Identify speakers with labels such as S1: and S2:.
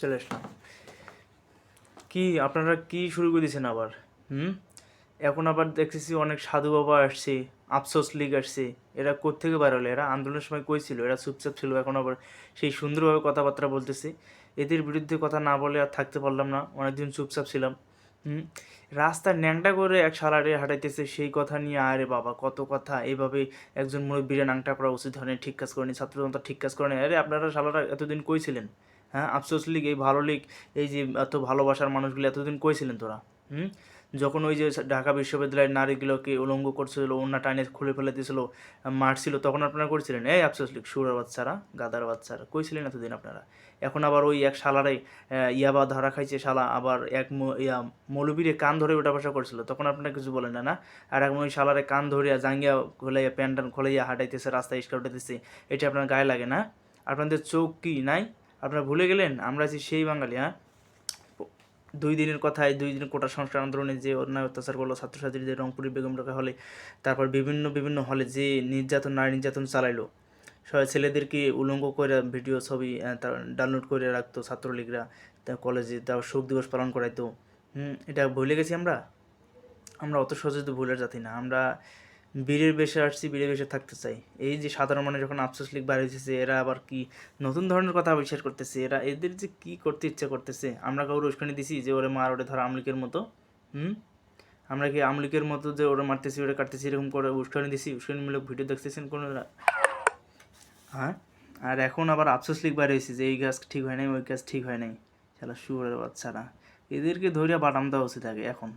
S1: চলে আসলাম। কি আপনারা কি শুরু করে দিয়েছেন আবার? এখন আবার দেখতেছি অনেক সাধু বাবা আসছে, আফসোস লীগ আসছে। এরা কোত্থেকে বার হলো? এরা আন্দোলনের সময় কই ছিল? এরা চুপচাপ ছিল, এখন আবার সেই সুন্দরভাবে কথাবার্তা বলতেছে। এদের বিরুদ্ধে কথা না বলে আর থাকতে পারলাম না, অনেকদিন চুপচাপ ছিলাম। রাস্তার ন্যাংটা করে এক শালারে হাঁটাইতেছে, সেই কথা নিয়ে আরে বাবা কত কথা। এইভাবে একজন মুরব্বীরা ন্যাংটা করা উচিত হয়নি, ঠিক কাজ করেনি, ছাত্রজনতা ঠিক কাজ করেনি। আরে আপনারা শালারা এতদিন কই ছিলেন? হ্যাঁ, আফসোস লীগ, এই ভালো লীগ, এই যে এত ভালোবাসার মানুষগুলো এতদিন কই ছিলেন তোরা? যখন ওই যে ঢাকা বিশ্ববিদ্যালয়ের নারীগুলোকে উলঙ্গ করছিল, ওড়না টাইনে খুলে ফেলে দিয়েছিল, মারছিল, তখন আপনারা করেছিলেন এই আফসোস লীগ? সুরের বাচ্চারা, গাদার বাচ্চারা, কই ছিলেন এতদিন আপনারা? এখন আবার ওই এক শালারে ইয়াবা ধরা খাইছে শালা, আবার এক মৌলবীরে কান ধরে ওটা বসা করছিল, তখন আপনারা কিছু বলেন না না? আর এখন ওই শালারে কান ধরিয়া জাঙ্গিয়া খোলাইয়া প্যান্ট খোলাইয়া হাঁটাইতেছে, রাস্তায় ইস্কা উঠাইতেছে, এটা আপনার গায়ে লাগে না? আপনাদের চোখ কি নাই? আপনারা ভুলে গেলেন আমরা আছি সেই বাঙালি? হ্যাঁ, 2 দিনের কথায় 2 দিনের কোটা সংস্কার আন্দোলনে যে অন্যায় অত্যাচার করলো ছাত্রছাত্রীদের, রংপুরের বেগম রোকেয়া হলে, তারপর বিভিন্ন বিভিন্ন হলে যে নির্যাতন, নারী নির্যাতন চালাইলো, ছেলেদেরকে উলঙ্গ করে ভিডিও ছবি ডাউনলোড করে রাখতো ছাত্রলীগরা, কলেজে তারপর শোক দিবস পালন করাইতো। এটা ভুলে গেছি আমরা? আমরা অত সহজে তো ভুলের জাতি না। আমরা বীরের বেশে আসছি, বীরের বেশে থাকতে চাই। এই যে সাধারণ মানুষ যখন আফসোস লীগ বাইরে হয়েছে, এরা আবার কি নতুন ধরনের কথা আবিষ্কার করতেছে? এদের যে কি করতে ইচ্ছা করতেছে? আমরা কাউরে উস্কানি দিছি যে ওরে মার, ওরে ধর আমলিকের মতো? আমরা কি আমলিকের মতো যে ওরে মারতেছি, ওরে কাটতেছি, এরকম করে উস্কানি দিছি? উস্কানিমূলক ভিডিও দেখতেছেন কোনো? হ্যাঁ, আর এখন আবার আফসোস লীগ বাইরে হয়েছে যে এই কাজ ঠিক হয় নাই, ওই কাজ ঠিক হয় নাই। শালা শুয়োরের বাচ্চারা, এদেরকে ধরিয়া বাটাম দেওয়া উচিত আগে এখন।